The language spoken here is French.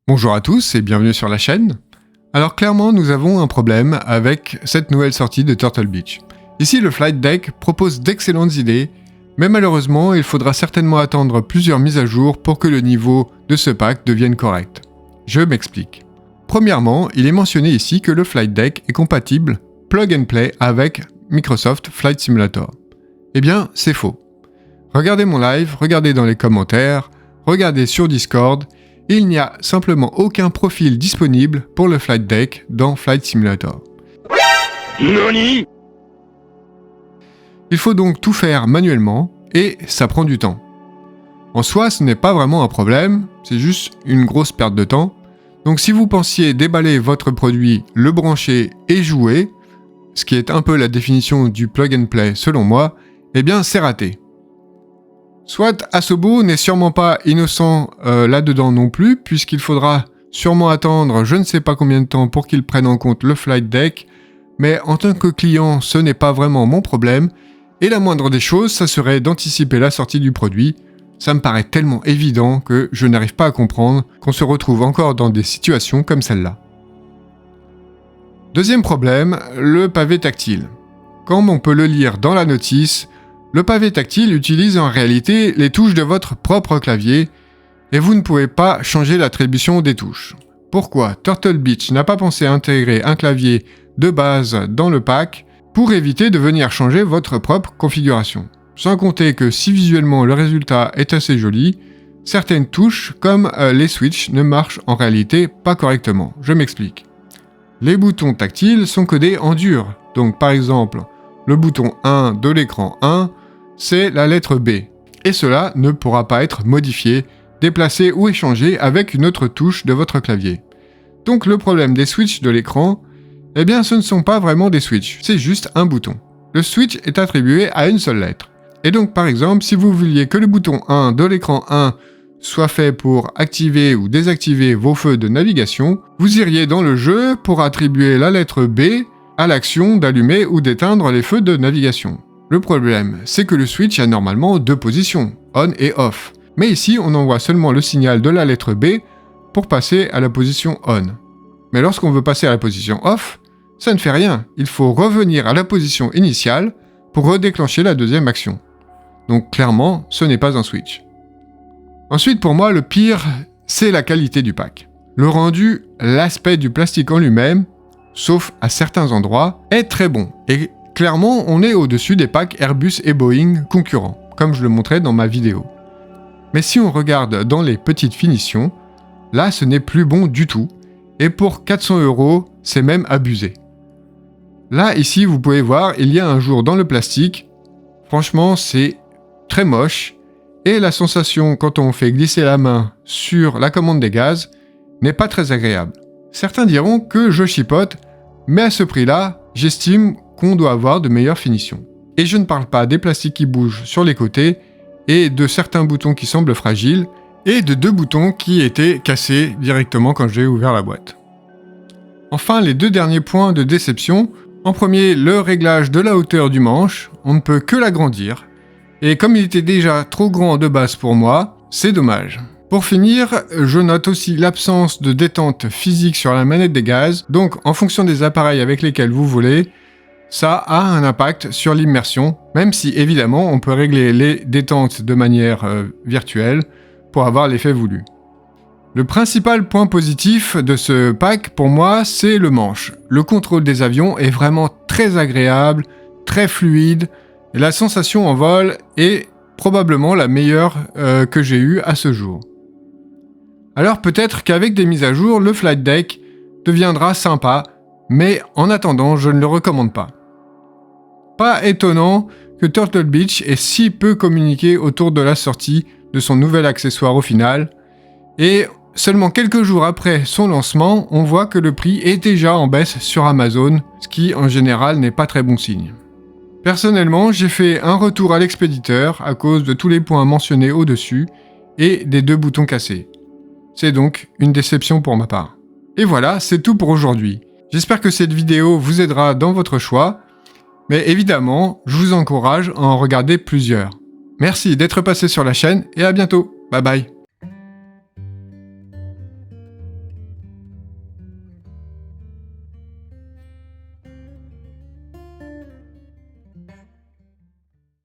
Bonjour à tous et bienvenue sur la chaîne. Alors clairement nous avons un problème avec cette nouvelle sortie de Turtle Beach. Ici le Flight Deck propose d'excellentes idées, mais malheureusement il faudra certainement attendre plusieurs mises à jour pour que le niveau de ce pack devienne correct. Je m'explique. Premièrement, il est mentionné ici que le Flight Deck est compatible plug and play avec Microsoft Flight Simulator. Eh bien c'est faux. Regardez mon live, regardez dans les commentaires, regardez sur Discord. Il n'y a simplement aucun profil disponible pour le Flight Deck dans Flight Simulator. NANI ? Il faut donc tout faire manuellement, et ça prend du temps. En soi, ce n'est pas vraiment un problème, c'est juste une grosse perte de temps. Donc si vous pensiez déballer votre produit, le brancher et jouer, ce qui est un peu la définition du plug and play selon moi, eh bien c'est raté. Soit Asobo n'est sûrement pas innocent là-dedans non plus, puisqu'il faudra sûrement attendre je ne sais pas combien de temps pour qu'ils prennent en compte le Flight Deck, mais en tant que client, ce n'est pas vraiment mon problème, et la moindre des choses, ça serait d'anticiper la sortie du produit. Ça me paraît tellement évident que je n'arrive pas à comprendre qu'on se retrouve encore dans des situations comme celle-là. Deuxième problème, le pavé tactile. Comme on peut le lire dans la notice, le pavé tactile utilise en réalité les touches de votre propre clavier et vous ne pouvez pas changer l'attribution des touches. Pourquoi Turtle Beach n'a pas pensé intégrer un clavier de base dans le pack pour éviter de venir changer votre propre configuration? Sans compter que si visuellement le résultat est assez joli, certaines touches comme les switches ne marchent en réalité pas correctement. Je m'explique. Les boutons tactiles sont codés en dur, donc par exemple, le bouton 1 de l'écran 1, c'est la lettre B. Et cela ne pourra pas être modifié, déplacé ou échangé avec une autre touche de votre clavier. Donc le problème des switches de l'écran, eh bien ce ne sont pas vraiment des switches, c'est juste un bouton. Le switch est attribué à une seule lettre. Et donc par exemple, si vous vouliez que le bouton 1 de l'écran 1 soit fait pour activer ou désactiver vos feux de navigation, vous iriez dans le jeu pour attribuer la lettre B à l'action d'allumer ou d'éteindre les feux de navigation. Le problème, c'est que le switch a normalement deux positions, on et off. Mais ici, on envoie seulement le signal de la lettre B pour passer à la position on. Mais lorsqu'on veut passer à la position off, ça ne fait rien. Il faut revenir à la position initiale pour redéclencher la deuxième action. Donc clairement, ce n'est pas un switch. Ensuite, pour moi, le pire, c'est la qualité du pack. Le rendu, l'aspect du plastique en lui-même, sauf à certains endroits, est très bon. Et clairement, on est au-dessus des packs Airbus et Boeing concurrents, comme je le montrais dans ma vidéo. Mais si on regarde dans les petites finitions, là ce n'est plus bon du tout, et pour 400 €, c'est même abusé. Là, ici, vous pouvez voir, il y a un jour dans le plastique, franchement c'est très moche, et la sensation quand on fait glisser la main sur la commande des gaz n'est pas très agréable. Certains diront que je chipote, mais à ce prix-là, j'estime qu'on doit avoir de meilleures finitions. Et je ne parle pas des plastiques qui bougent sur les côtés, et de certains boutons qui semblent fragiles, et de 2 boutons qui étaient cassés directement quand j'ai ouvert la boîte. Enfin, les 2 derniers points de déception. En premier, le réglage de la hauteur du manche, on ne peut que l'agrandir, et comme il était déjà trop grand de base pour moi, c'est dommage. Pour finir, je note aussi l'absence de détente physique sur la manette des gaz, donc en fonction des appareils avec lesquels vous volez, ça a un impact sur l'immersion, même si évidemment on peut régler les détentes de manière virtuelle pour avoir l'effet voulu. Le principal point positif de ce pack pour moi, c'est le manche. Le contrôle des avions est vraiment très agréable, très fluide, et la sensation en vol est probablement la meilleure que j'ai eue à ce jour. Alors peut-être qu'avec des mises à jour, le Flight Deck deviendra sympa, mais en attendant, je ne le recommande pas. Pas étonnant que Turtle Beach ait si peu communiqué autour de la sortie de son nouvel accessoire au final, et seulement quelques jours après son lancement, on voit que le prix est déjà en baisse sur Amazon, ce qui en général n'est pas très bon signe. Personnellement, j'ai fait un retour à l'expéditeur à cause de tous les points mentionnés au-dessus et des 2 boutons cassés. C'est donc une déception pour ma part. Et voilà, c'est tout pour aujourd'hui. J'espère que cette vidéo vous aidera dans votre choix, mais évidemment, je vous encourage à en regarder plusieurs. Merci d'être passé sur la chaîne et à bientôt. Bye bye.